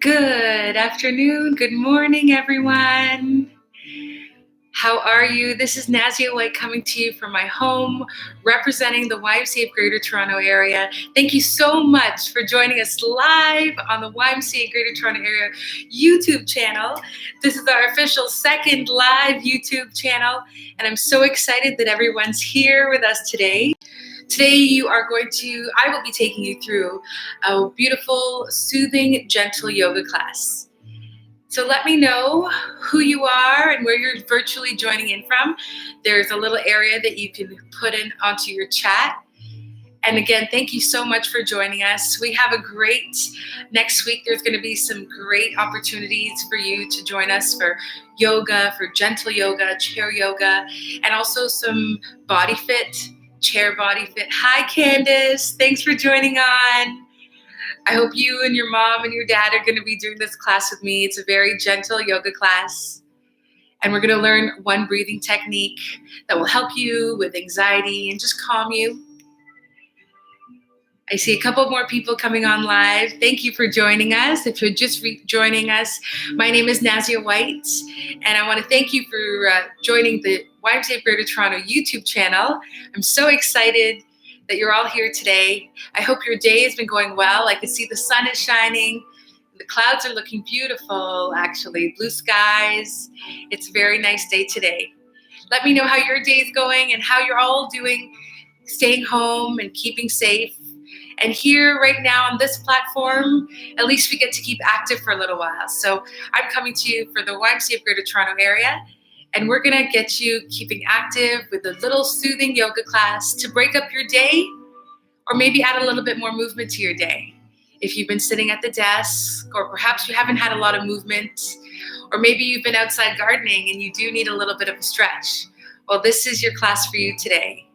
Good afternoon, good morning, everyone. How are you? This is Nazia White coming to you from my home, representing the YMCA of Greater Toronto Area. Thank you so much for joining us live on the YMCA Greater Toronto Area YouTube channel. This is our official second live YouTube channel, and I'm so excited that everyone's here with us today. Today I will be taking you through a beautiful, soothing, gentle yoga class. So let me know who you are and where you're virtually joining in from. There's a little area that you can put in onto your chat. And again, thank you so much for joining us. We have next week there's going to be some great opportunities for you to join us for yoga, for gentle yoga, chair yoga, and also some body fit, chair body fit. Hi, Candace. Thanks for joining on. I hope you and your mom and your dad are going to be doing this class with me. It's a very gentle yoga class. And we're going to learn one breathing technique that will help you with anxiety and just calm you. I see a couple more people coming on live. Thank you for joining us. If you're just joining us, my name is Nazia White, and I want to thank you for joining the YMCA of Greater Toronto YouTube channel. I'm so excited that you're all here today. I hope your day has been going well. I can see the sun is shining. The clouds are looking beautiful, actually. Blue skies. It's a very nice day today. Let me know how your day is going and how you're all doing, staying home and keeping safe. And here right now on this platform, at least we get to keep active for a little while. So I'm coming to you for the YMCA of Greater Toronto Area, and we're gonna get you keeping active with a little soothing yoga class to break up your day, or maybe add a little bit more movement to your day. If you've been sitting at the desk, or perhaps you haven't had a lot of movement, or maybe you've been outside gardening and you do need a little bit of a stretch, well, this is your class for you today.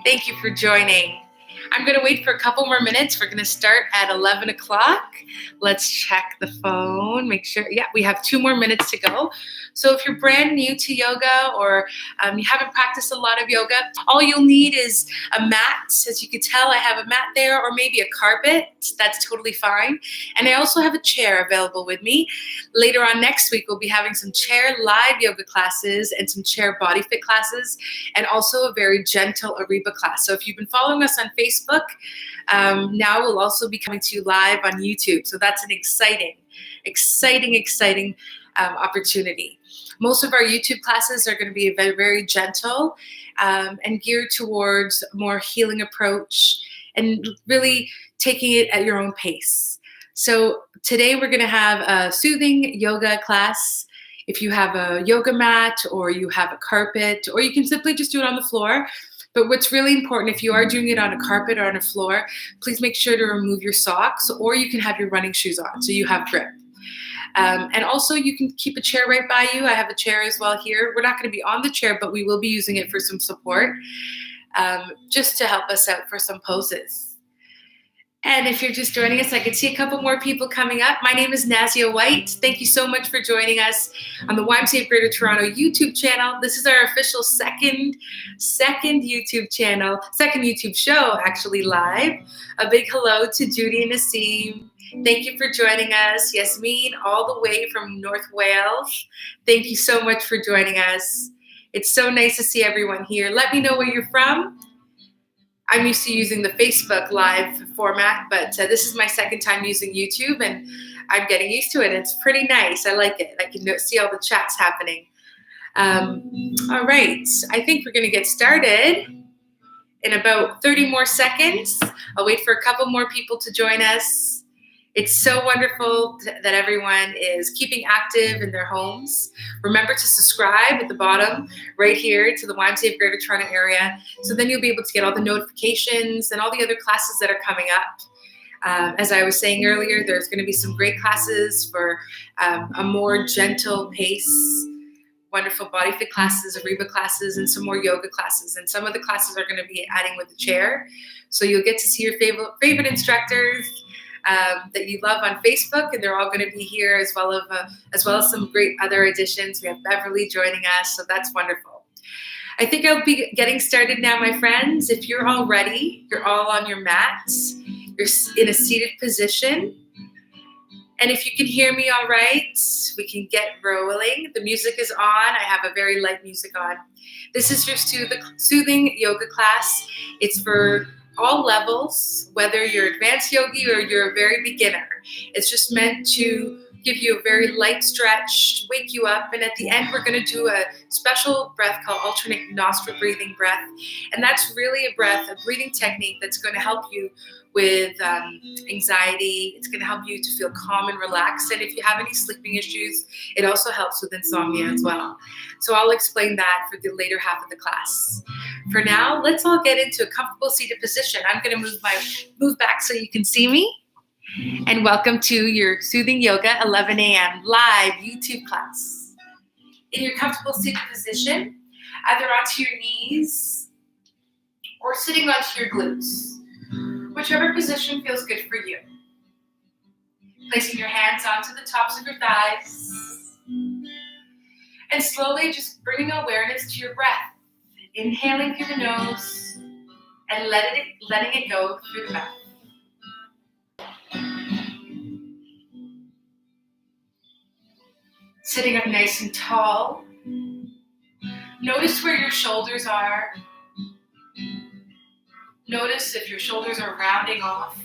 Thank you for joining. I'm going to wait for a couple more minutes. We're going to start at 11 o'clock. Let's check the phone, make sure. Yeah, we have 2 more minutes to go. So if you're brand new to yoga, or you haven't practiced a lot of yoga, all you'll need is a mat. As you can tell, I have a mat there, or maybe a carpet. That's totally fine. And I also have a chair available with me. Later on next week, we'll be having some chair live yoga classes and some chair body fit classes, and also a very gentle Ariba class. So if you've been following us on Facebook, now we'll also be coming to you live on YouTube. So that's an exciting opportunity. Most of our YouTube classes are going to be very, very gentle and geared towards a more healing approach and really taking it at your own pace. So today we're going to have a soothing yoga class. If you have a yoga mat, or you have a carpet, or you can simply just do it on the floor. But what's really important, if you are doing it on a carpet or on a floor, please make sure to remove your socks, or you can have your running shoes on so you have grip. And also you can keep a chair right by you. I have a chair as well here. We're not going to be on the chair, but we will be using it for some support, just to help us out for some poses. And if you're just joining us, I can see a couple more people coming up. My name is Nazia White. Thank you so much for joining us on the YMCA of Greater Toronto YouTube channel. This is our official second YouTube channel, second YouTube show, actually live. A big hello to Judy and Nassim. Thank you for joining us. Yasmin, all the way from North Wales. Thank you so much for joining us. It's so nice to see everyone here. Let me know where you're from. I'm used to using the Facebook Live format, but this is my second time using YouTube, and I'm getting used to it. It's pretty nice. I like it. I can see all the chats happening. All right. I think we're going to get started in about 30 more seconds. I'll wait for a couple more people to join us. It's so wonderful that everyone is keeping active in their homes. Remember to subscribe at the bottom right here to the YMCA of Greater Toronto Area, so then you'll be able to get all the notifications and all the other classes that are coming up. As I was saying earlier, there's going to be some great classes for a more gentle pace, wonderful body fit classes, Ariba classes, and some more yoga classes. And some of the classes are going to be adding with the chair. So you'll get to see your favorite instructors that you love on Facebook, and they're all going to be here, as well as some great other additions. We have Beverly joining us, so that's wonderful. I think I'll be getting started now, my friends. If you're all ready, you're all on your mats, you're in a seated position. And if you can hear me all right, we can get rolling. The music is on. I have a very light music on. This is your soothing yoga class. It's for all levels, whether you're advanced yogi or you're a very beginner. It's just meant to give you a very light stretch, wake you up, and at the end we're going to do a special breath called alternate nostril breathing breath. And that's really a breathing technique that's going to help you with anxiety. It's going to help you to feel calm and relaxed. And if you have any sleeping issues, it also helps with insomnia as well. So I'll explain that for the later half of the class. For now, let's all get into a comfortable seated position. I'm going to move back so you can see me. And welcome to your Soothing Yoga 11 a.m. live YouTube class. In your comfortable seated position, either onto your knees or sitting onto your glutes, whichever position feels good for you. Placing your hands onto the tops of your thighs and slowly just bringing awareness to your breath. Inhaling through the nose and letting it go through the mouth. Sitting up nice and tall. Notice where your shoulders are. Notice if your shoulders are rounding off,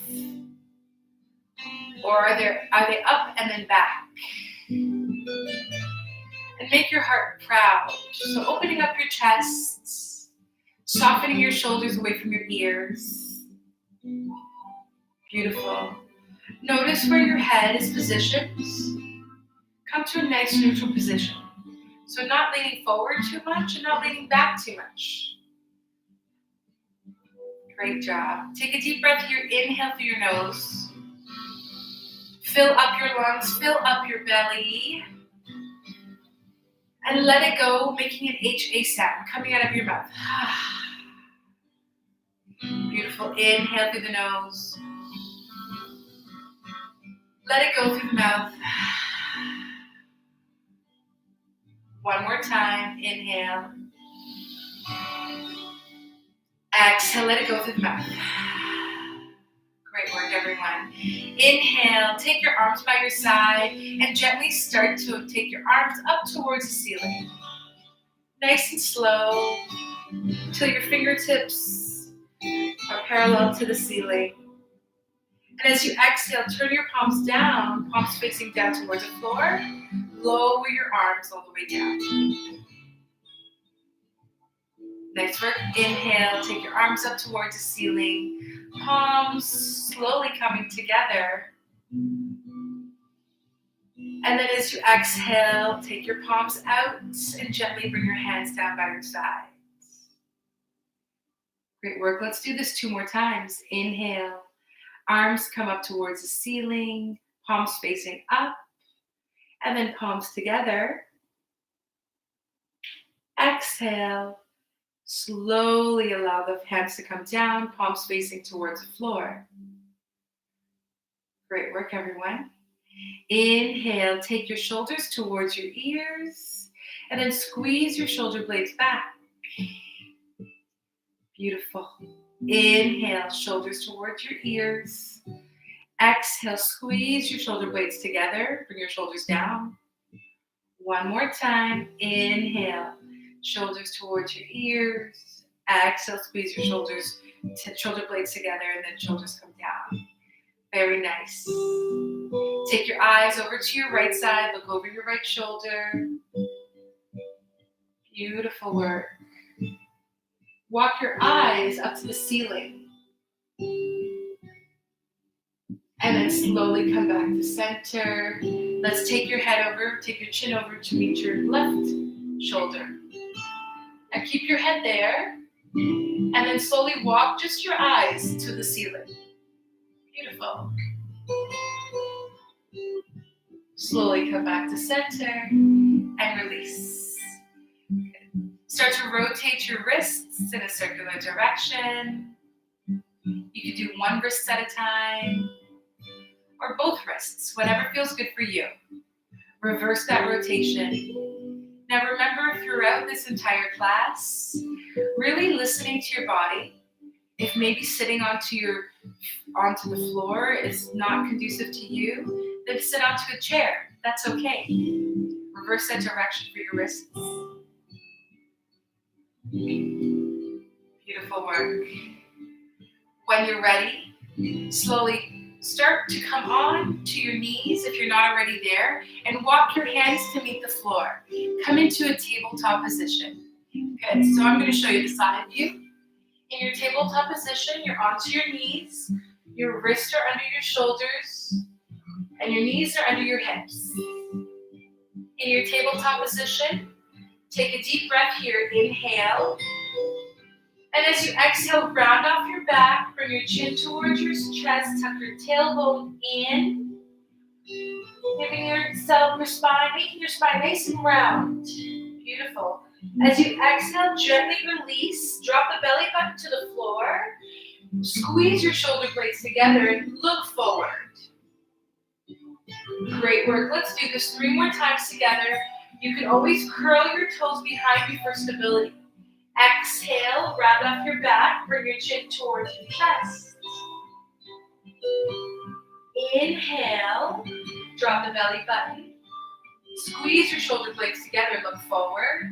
or are they up and then back? And make your heart proud. So opening up your chest, softening your shoulders away from your ears. Beautiful. Notice where your head is positioned. Come to a nice neutral position. So not leaning forward too much and not leaning back too much. Great job. Take a deep breath here. Inhale through your nose. Fill up your lungs, fill up your belly. And let it go, making an HA sound coming out of your mouth. Beautiful. Inhale through the nose. Let it go through the mouth. One more time. Inhale. Exhale. Let it go through the mouth. Great work, everyone. Inhale. Take your arms by your side and gently start to take your arms up towards the ceiling. Nice and slow until your fingertips are parallel to the ceiling. And as you exhale, turn your palms down, palms facing down towards the floor. Lower your arms all the way down. Nice work. Inhale, take your arms up towards the ceiling. Palms slowly coming together. And then as you exhale, take your palms out and gently bring your hands down by your sides. Great work. Let's do this 2 more times. Inhale. Arms come up towards the ceiling, palms facing up, and then palms together. Exhale. Slowly allow the hands to come down, palms facing towards the floor. Great work, everyone. Inhale, take your shoulders towards your ears, and then squeeze your shoulder blades back. Beautiful. Inhale, shoulders towards your ears. Exhale, squeeze your shoulder blades together. Bring your shoulders down. One more time. Inhale, shoulders towards your ears. Exhale, squeeze your shoulder blades together, and then shoulders come down. Very nice. Take your eyes over to your right side. Look over your right shoulder. Beautiful work. Walk your eyes up to the ceiling. And then slowly come back to center. Let's take your chin over to meet your left shoulder. And keep your head there. And then slowly walk just your eyes to the ceiling. Beautiful. Slowly come back to center and release. Start to rotate your wrists in a circular direction. You can do one wrist at a time or both wrists, whatever feels good for you. Reverse that rotation. Now remember, throughout this entire class, really listening to your body If maybe sitting onto the floor is not conducive to you, then sit onto a chair. That's okay. Reverse that direction for your wrists. Beautiful work. When you're ready, slowly start to come on to your knees if you're not already there, and walk your hands to meet the floor. Come into a tabletop position. Good. So I'm going to show you the side view. In your tabletop position, you're onto your knees, your wrists are under your shoulders, and your knees are under your hips. In your tabletop position, take a deep breath here. Inhale. And as you exhale, round off your back, bring your chin towards your chest, tuck your tailbone in, giving yourself your spine, making your spine nice and round. Beautiful. As you exhale, gently release, drop the belly button to the floor, squeeze your shoulder blades together and look forward. Great work. Let's do this 3 more times together. You can always curl your toes behind you for stability. Exhale, round off your back, bring your chin towards your chest. Inhale, drop the belly button. Squeeze your shoulder blades together, look forward.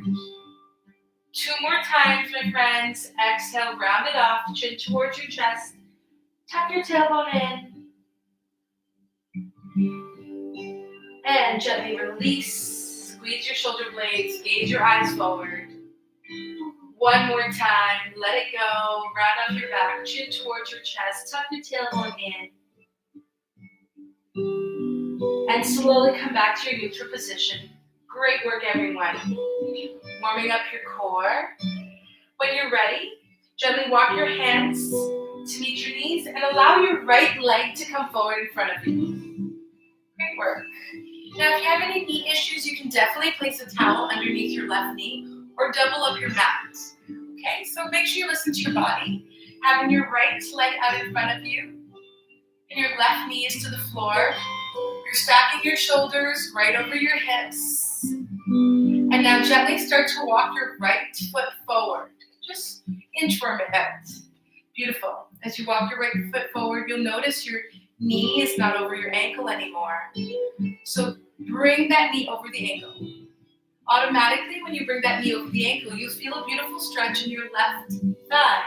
2 more times, my friends. Exhale, round it off, chin towards your chest. Tuck your tailbone in. And gently release. Squeeze your shoulder blades, gaze your eyes forward. 1 more time, let it go. Round off your back, chin towards your chest, tuck your tailbone in. And slowly come back to your neutral position. Great work, everyone. Warming up your core. When you're ready, gently walk your hands to meet your knees and allow your right leg to come forward in front of you. Great work. Now, if you have any knee issues, you can definitely place a towel underneath your left knee or double up your mat. Okay, so make sure you listen to your body. Having your right leg out in front of you and your left knee is to the floor. You're stacking your shoulders right over your hips. And now gently start to walk your right foot forward. Just inchworm it out. Beautiful. As you walk your right foot forward, you'll notice your knee is not over your ankle anymore. So bring that knee over the ankle. Automatically, when you bring that knee over the ankle, you feel a beautiful stretch in your left thigh.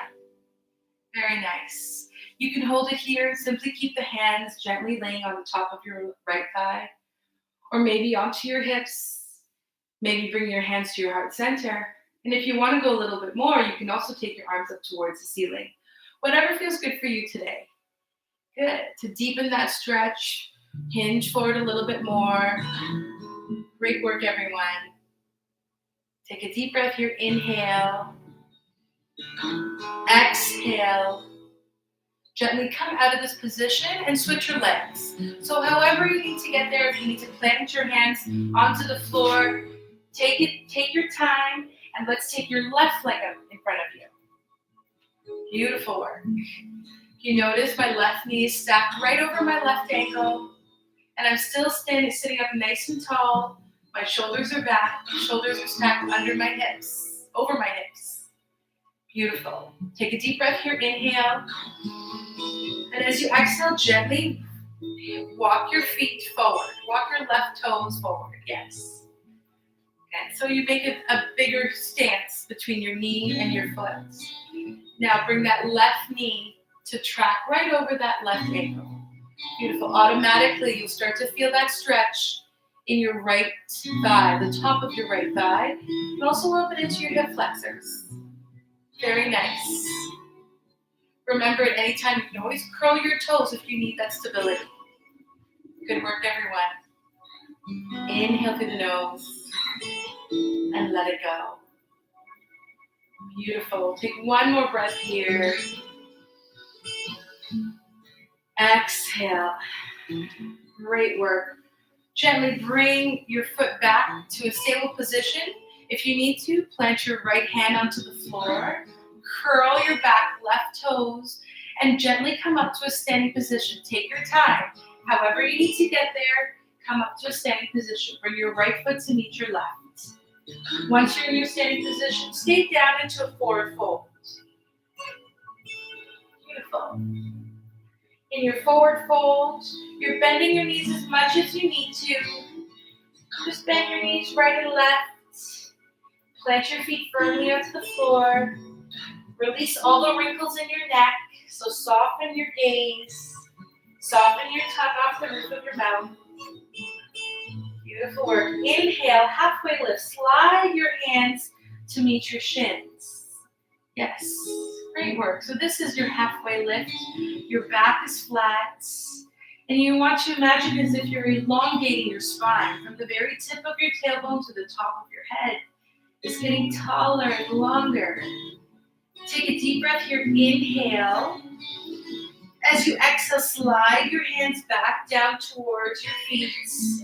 Very nice. You can hold it here. Simply keep the hands gently laying on the top of your right thigh, or maybe onto your hips. Maybe bring your hands to your heart center. And if you want to go a little bit more, you can also take your arms up towards the ceiling. Whatever feels good for you today. Good. To deepen that stretch, hinge forward a little bit more. Great work, everyone. Take a deep breath here. Inhale. Exhale. Gently come out of this position and switch your legs. So however you need to get there, if you need to plant your hands onto the floor, take your time, and let's take your left leg up in front of you. Beautiful work. You notice my left knee is stacked right over my left ankle, and I'm still sitting up nice and tall. My shoulders are back, my shoulders are stacked under my hips, over my hips. Beautiful. Take a deep breath here, inhale. And as you exhale, gently walk your feet forward. Walk your left toes forward, yes. And so you make a bigger stance between your knee and your foot. Now bring that left knee to track right over that left ankle. Beautiful. Automatically, you'll start to feel that stretch in your right thigh, the top of your right thigh, and also a little bit into your hip flexors. Very nice. Remember, at any time, you can always curl your toes if you need that stability. Good work, everyone. Inhale through the nose and let it go. Beautiful. Take 1 more breath here. Exhale. Great work. Gently bring your foot back to a stable position. If you need to, plant your right hand onto the floor. Curl your back left toes and gently come up to a standing position. Take your time. However you need to get there, come up to a standing position. Bring your right foot to meet your left. Once you're in your standing position, stay down into a forward fold. Beautiful. In your forward fold, you're bending your knees as much as you need to. Just bend your knees right and left. Plant your feet firmly onto the floor. Release all the wrinkles in your neck. So soften your gaze. Soften your tongue off the roof of your mouth. Beautiful work. Inhale, halfway lift. Slide your hands to meet your shins. Yes, great work. So this is your halfway lift. Your back is flat. And you want to imagine as if you're elongating your spine from the very tip of your tailbone to the top of your head. It's getting taller and longer. Take a deep breath here. Inhale. As you exhale, slide your hands back down towards your feet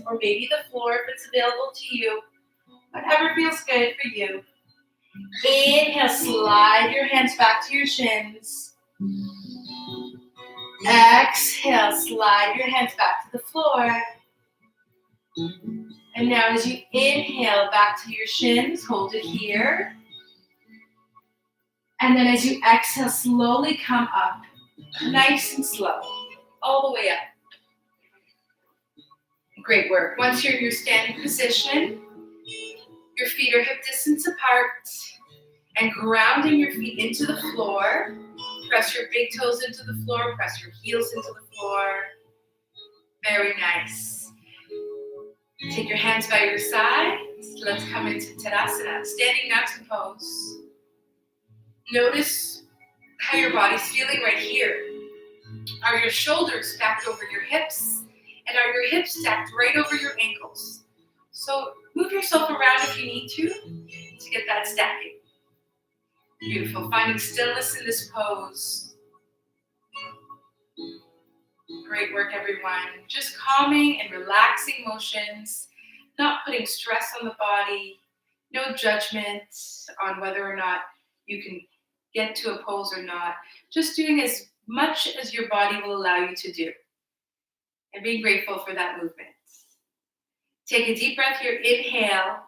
or maybe the floor if it's available to you. Whatever feels good for you. Inhale, slide your hands back to your shins. Exhale, slide your hands back to the floor. And now as you inhale back to your shins, hold it here. And then as you exhale, slowly come up. Nice and slow. All the way up. Great work. Once you're in your standing position, your feet are hip distance apart and grounding your feet into the floor. Press your big toes into the floor. Press your heels into the floor. Very nice. Take your hands by your sides. Let's come into Tadasana, standing mountain pose. Notice how your body's feeling right here. Are your shoulders stacked over your hips? And are your hips stacked right over your ankles? So move yourself around if you need to get that stacking. Beautiful. Finding stillness in this pose. Great work, everyone. Just calming and relaxing motions, not putting stress on the body, no judgment on whether or not you can get to a pose or not. Just doing as much as your body will allow you to do. And being grateful for that movement. Take a deep breath here. Inhale.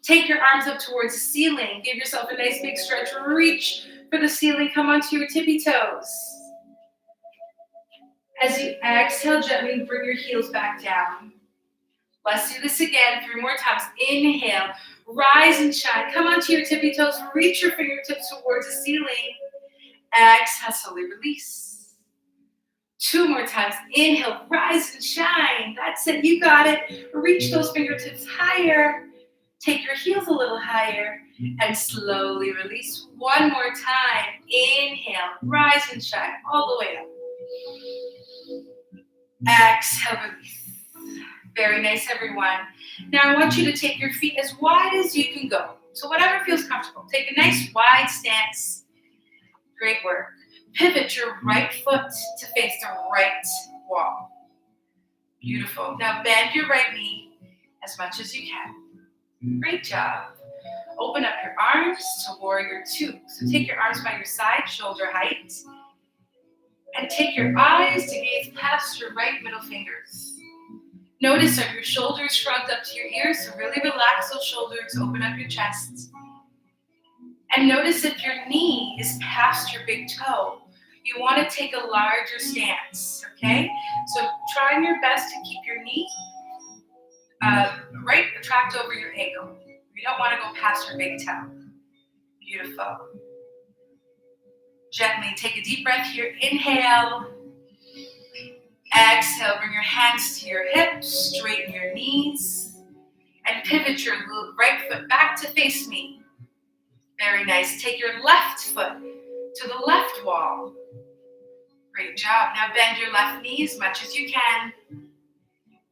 Take your arms up towards the ceiling. Give yourself a nice big stretch. Reach for the ceiling. Come onto your tippy toes. As you exhale, gently bring your heels back down. Let's do this again 3 more times. Inhale. Rise and shine. Come onto your tippy toes. Reach your fingertips towards the ceiling. Exhale, slowly release. 2 more times. Inhale, rise and shine. That's it. You got it. Reach those fingertips higher. Take your heels a little higher and slowly release. 1 more time. Inhale, rise and shine all the way up. Exhale, release. Very nice, everyone. Now I want you to take your feet as wide as you can go. So whatever feels comfortable. Take a nice wide stance. Great work. Pivot your right foot to face the right wall. Beautiful. Now bend your right knee as much as you can. Great job. Open up your arms to warrior 2. So take your arms by your side, shoulder height. And take your eyes to gaze past your right middle fingers. Notice are your shoulders shrugged up to your ears, so really relax those shoulders, open up your chest. And notice if your knee is past your big toe, you want to take a larger stance, okay? So try your best to keep your knee right tracked over your ankle. You don't want to go past your big toe. Beautiful. Gently take a deep breath here. Inhale. Exhale, bring your hands to your hips, straighten your knees, and pivot your right foot back to face me. Very nice. Take your left foot to the left wall. Great job. Now bend your left knee as much as you can.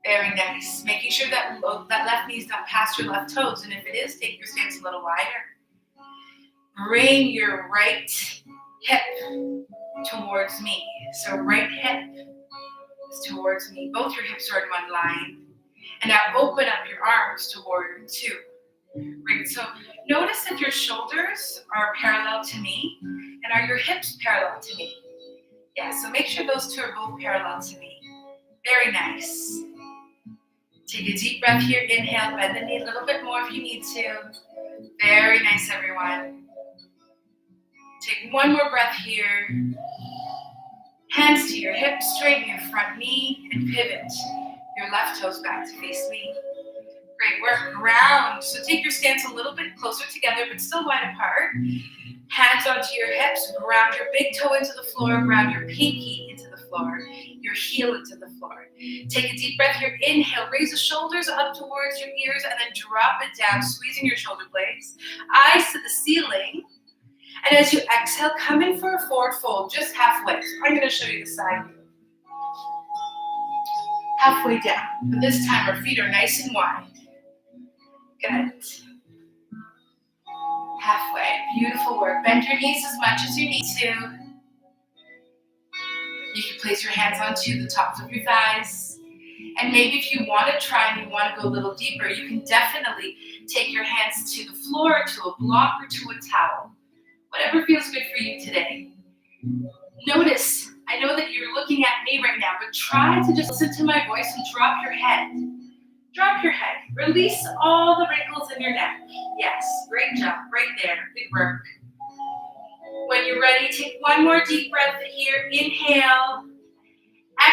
Very nice. Making sure that left knee is not past your left toes, and if it is, take your stance a little wider. Bring your right hip towards me. So right hip is towards me. Both your hips are in one line. And now open up your arms to warrior 2. Great. So notice that your shoulders are parallel to me, and are your hips parallel to me? Yeah, so make sure those 2 are both parallel to me. Very nice. Take a deep breath here. Inhale, bend the knee a little bit more if you need to. Very nice, everyone. Take 1 more breath here. Hands to your hips, straighten your front knee, and pivot your left toes back to face me. Great work. Ground. So take your stance a little bit closer together, but still wide apart. Hands onto your hips. Ground your big toe into the floor. Ground your pinky into the floor. Your heel into the floor. Take a deep breath here. Inhale. Raise the shoulders up towards your ears, and then drop it down, squeezing your shoulder blades. Eyes to the ceiling. And as you exhale, come in for a forward fold, just halfway. So I'm going to show you the side view. Halfway down. But this time our feet are nice and wide. Good. Halfway. Beautiful work. Bend your knees as much as you need to. You can place your hands onto the tops of your thighs. And maybe if you want to try and you want to go a little deeper, you can definitely take your hands to the floor, to a block, or to a towel. Whatever feels good for you today. Notice, I know that you're looking at me right now, but try to just listen to my voice and drop your head. Drop your head. Release all the wrinkles in your neck. Yes, great job, right there. Good work. When you're ready, take one more deep breath here. Inhale.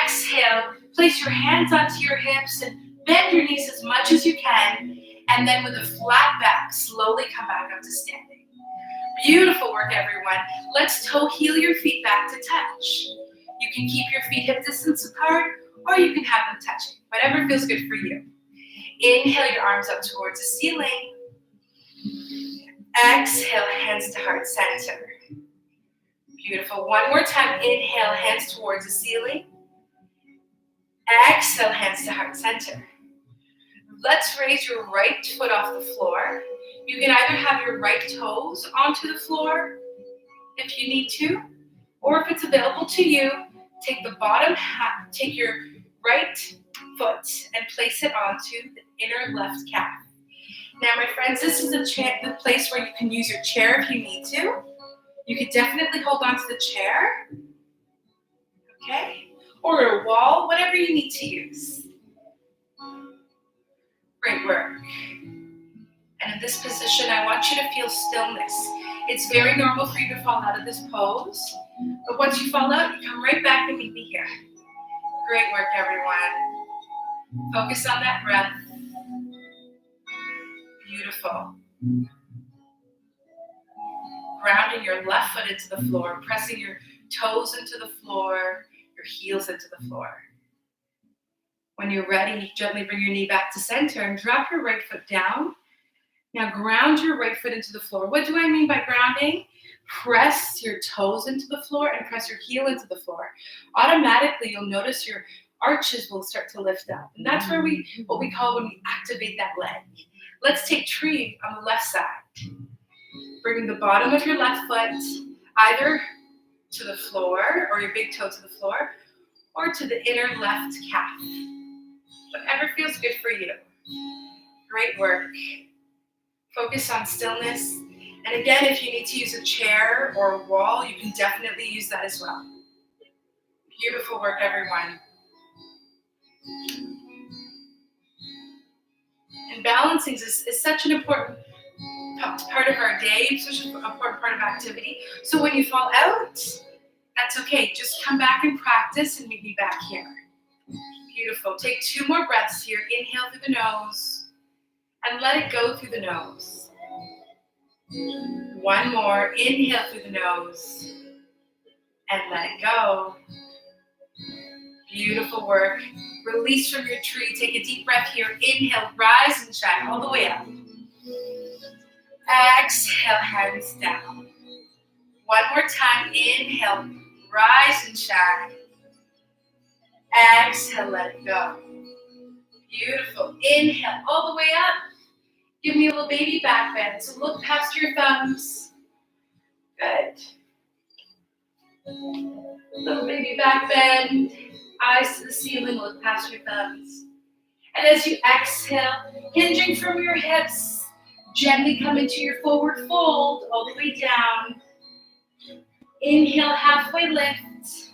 Exhale. Place your hands onto your hips and bend your knees as much as you can. And then with a flat back, slowly come back up to standing. Beautiful work, everyone. Let's toe heel your feet back to touch. You can keep your feet hip distance apart, or you can have them touching. Whatever feels good for you. Inhale your arms up towards the ceiling. Exhale, hands to heart center. Beautiful. One more time. Inhale, hands towards the ceiling. Exhale, hands to heart center. Let's raise your right foot off the floor. You can either have your right toes onto the floor if you need to, or if it's available to you, take the bottom half, take your right foot and place it onto the inner left calf. Now, my friends, this is the place where you can use your chair if you need to. You could definitely hold on to the chair, okay? Or a wall, whatever you need to use. Great work. And in this position, I want you to feel stillness. It's very normal for you to fall out of this pose, but once you fall out, you come right back and meet me here. Great work, everyone. Focus on that breath. Beautiful. Grounding your left foot into the floor, pressing your toes into the floor, your heels into the floor. When you're ready, gently bring your knee back to center and drop your right foot down. Now ground your right foot into the floor. What do I mean by grounding? Press your toes into the floor and press your heel into the floor. Automatically, you'll notice your arches will start to lift up. And that's where what we call when we activate that leg. Let's take tree on the left side. Bringing the bottom of your left foot either to the floor or your big toe to the floor or to the inner left calf. Whatever feels good for you. Great work. Focus on stillness. And again, if you need to use a chair or a wall, you can definitely use that as well. Beautiful work, everyone. And balancing is such an important part of our day, such an important part of activity. So when you fall out, that's okay. Just come back and practice and meet me back here. Beautiful. Take 2 more breaths here. Inhale through the nose. And let it go through the nose. 1 more. Inhale through the nose. And let it go. Beautiful work. Release from your tree. Take a deep breath here. Inhale, rise and shine all the way up. Exhale, hands down. 1 more time. Inhale, rise and shine. Exhale, let it go. Beautiful. Inhale, all the way up. Give me a little baby back bend. So look past your thumbs. Good. Little baby back bend. Eyes to the ceiling. Look past your thumbs. And as you exhale, hinging from your hips, gently come into your forward fold all the way down. Inhale, halfway lift.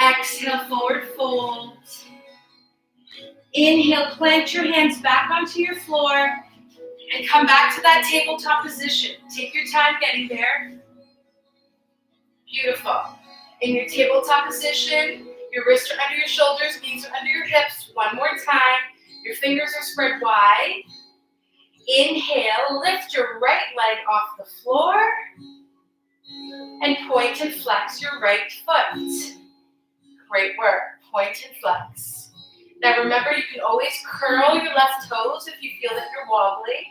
Exhale, forward fold. Inhale, plant your hands back onto your floor and come back to that tabletop position. Take your time getting there. Beautiful. In your tabletop position, your wrists are under your shoulders, knees are under your hips. One more time. Your fingers are spread wide. Inhale, lift your right leg off the floor and point and flex your right foot. Great work. Point and flex. Now remember, you can always curl your left toes if you feel that you're wobbly.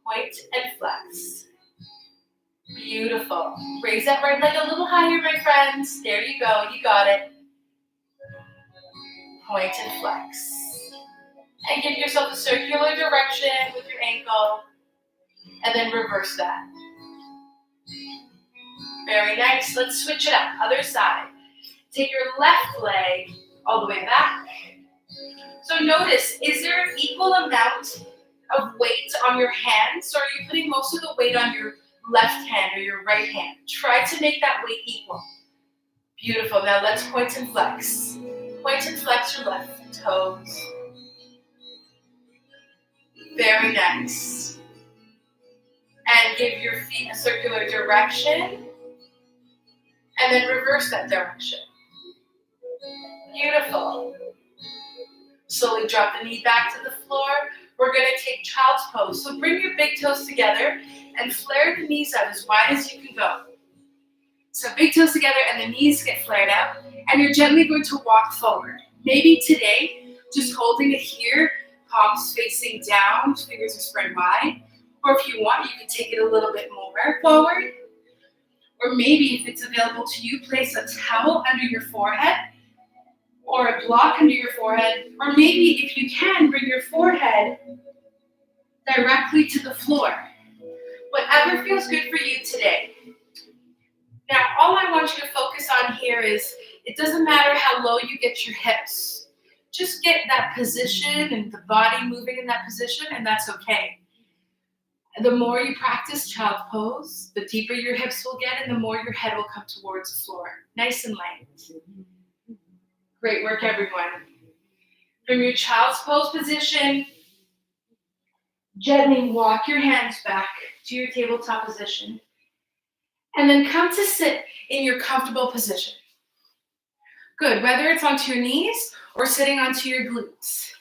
Point and flex. Beautiful. Raise that right leg a little higher, my friends. There you go. You got it. Point and flex. And give yourself a circular direction with your ankle. And then reverse that. Very nice. Let's switch it up. Other side. Take your left leg all the way back. So notice, is there an equal amount of weight on your hands, or are you putting most of the weight on your left hand or your right hand? Try to make that weight equal. Beautiful. Now let's point and flex. Point and flex your left toes. Very nice. And give your feet a circular direction. And then reverse that direction. Beautiful. Slowly drop the knee back to the floor. We're going to take child's pose. So bring your big toes together and flare the knees out as wide as you can go. So big toes together and the knees get flared out. And you're gently going to walk forward. Maybe today, just holding it here, palms facing down, fingers are spread wide. Or if you want, you can take it a little bit more forward. Or maybe if it's available to you, place a towel under your forehead or a block under your forehead. Or maybe if you can, bring your forehead directly to the floor. Whatever feels good for you today. Now, all I want you to focus on here is it doesn't matter how low you get your hips. Just get that position and the body moving in that position, and that's okay. The more you practice child pose, the deeper your hips will get and the more your head will come towards the floor. Nice and light. Great work, everyone. From your child's pose position, gently walk your hands back to your tabletop position and then come to sit in your comfortable position. Good, whether it's onto your knees or sitting onto your glutes.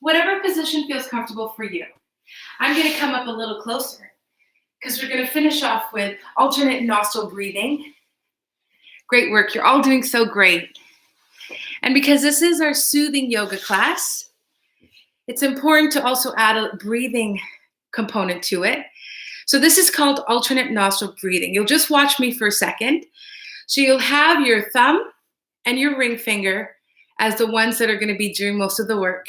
Whatever position feels comfortable for you. I'm going to come up a little closer because we're going to finish off with alternate nostril breathing. Great work. You're all doing so great. And because this is our soothing yoga class, it's important to also add a breathing component to it. So this is called alternate nostril breathing. You'll just watch me for a second. So you'll have your thumb and your ring finger as the ones that are going to be doing most of the work.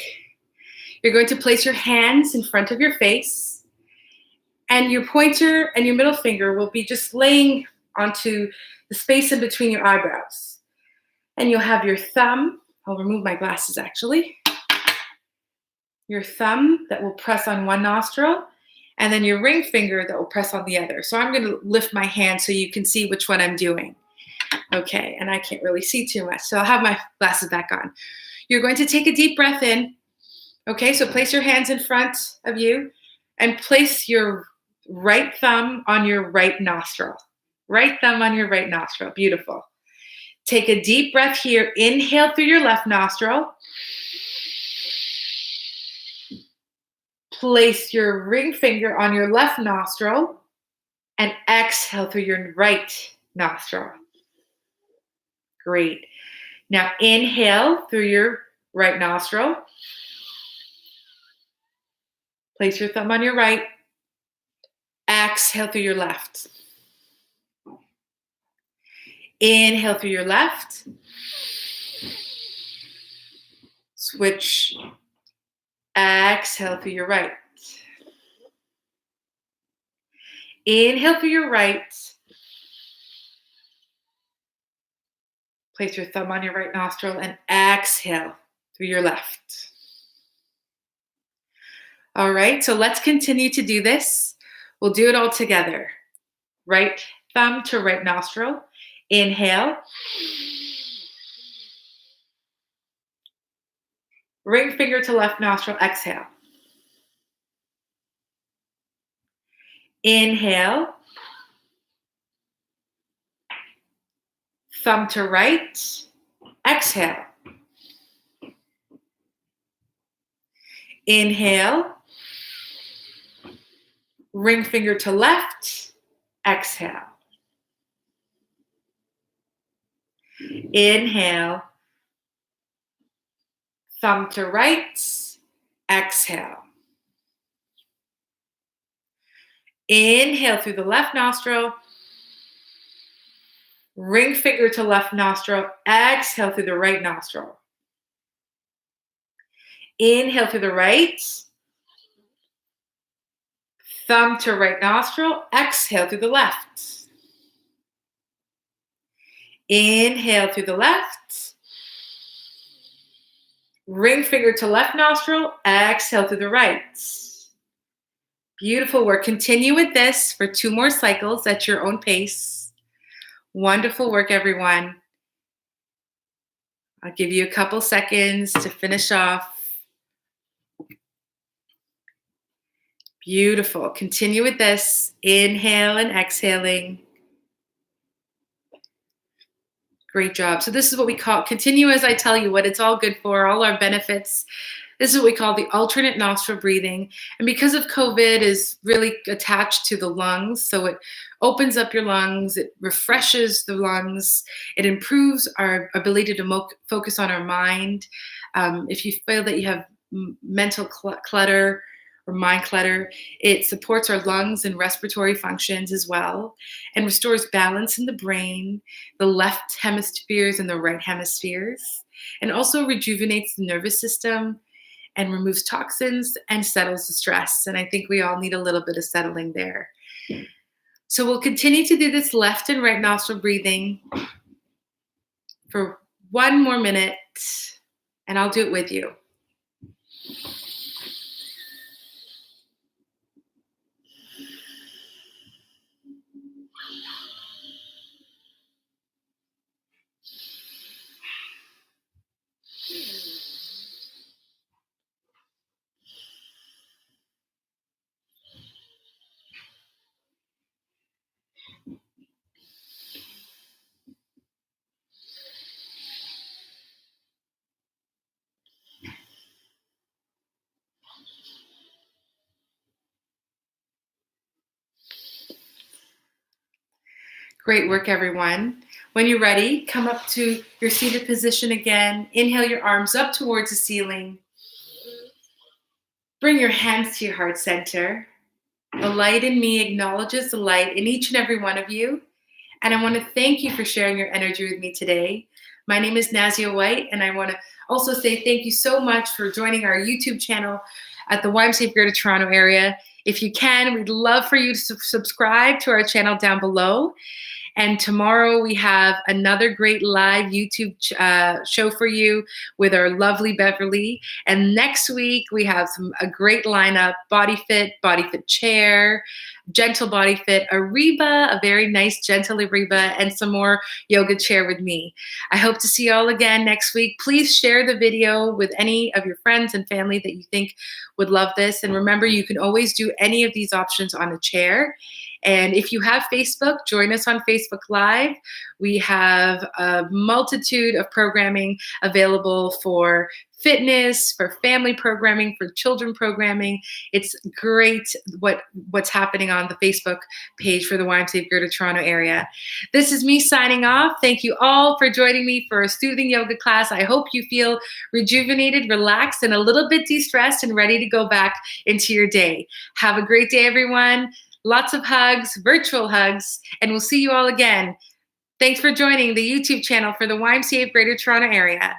You're going to place your hands in front of your face, and your pointer and your middle finger will be just laying onto the space in between your eyebrows. And you'll have your thumb, I'll remove my glasses actually, your thumb that will press on one nostril, and then your ring finger that will press on the other. So I'm going to lift my hand so you can see which one I'm doing. Okay, and I can't really see too much, so I'll have my glasses back on. You're going to take a deep breath in. Okay, so place your hands in front of you and place your right thumb on your right nostril. Right thumb on your right nostril. Beautiful. Take a deep breath here. Inhale through your left nostril. Place your ring finger on your left nostril and exhale through your right nostril. Great. Now inhale through your right nostril. Place your thumb on your right. Exhale through your left. Inhale through your left. Switch. Exhale through your right. Inhale through your right. Place your thumb on your right nostril and exhale through your left. All right, so let's continue to do this. We'll do it all together. Right thumb to right nostril. Inhale. Ring finger to left nostril. Exhale. Inhale. thumb to right, exhale. Inhale, ring finger to left, exhale. Inhale, thumb to right, exhale. Inhale through the left nostril, ring finger to left nostril, exhale through the right nostril. Inhale through the right, thumb to right nostril, exhale through the left. Inhale through the left, ring finger to left nostril, exhale through the right. Beautiful work. Continue with this for 2 more cycles at your own pace. Wonderful work, everyone. I'll give you a couple seconds to finish off. Beautiful. Continue with this. Inhale and exhaling. Great job. So this is what we call, continue as I tell you what it's all good for, all our benefits. This is what we call the alternate nostril breathing. And because of COVID is really attached to the lungs, so it opens up your lungs, it refreshes the lungs, it improves our ability to focus on our mind. If you feel that you have mental clutter or mind clutter, it supports our lungs and respiratory functions as well, and restores balance in the brain, the left hemispheres and the right hemispheres, and also rejuvenates the nervous system and removes toxins and settles the stress. And I think we all need a little bit of settling there. So we'll continue to do this left and right nostril breathing for 1 more minute, and I'll do it with you. Great work, everyone. When you're ready, come up to your seated position again. Inhale your arms up towards the ceiling. Bring your hands to your heart center. The light in me acknowledges the light in each and every one of you. And I want to thank you for sharing your energy with me today. My name is Nazia White, and I want to also say thank you so much for joining our YouTube channel at the YMCA Greater Toronto area. If you can, we'd love for you to subscribe to our channel down below. And tomorrow we have another great live YouTube show for you with our lovely Beverly. And next week we have a great lineup: Body Fit chair, Gentle Body Fit, Ariba, a very nice gentle Ariba, and some more yoga chair with me. I hope to see you all again next week. Please share the video with any of your friends and family that you think would love this. And remember, you can always do any of these options on a chair. And if you have Facebook, join us on Facebook Live. We have a multitude of programming available for fitness, for family programming, for children programming. It's great what's happening on the Facebook page for the YMCA Greater Toronto area. This is me signing off. Thank you all for joining me for a soothing yoga class. I hope you feel rejuvenated, relaxed, and a little bit de-stressed and ready to go back into your day. Have a great day, everyone. Lots of hugs, virtual hugs, and we'll see you all again. Thanks for joining the YouTube channel for the YMCA Greater Toronto area.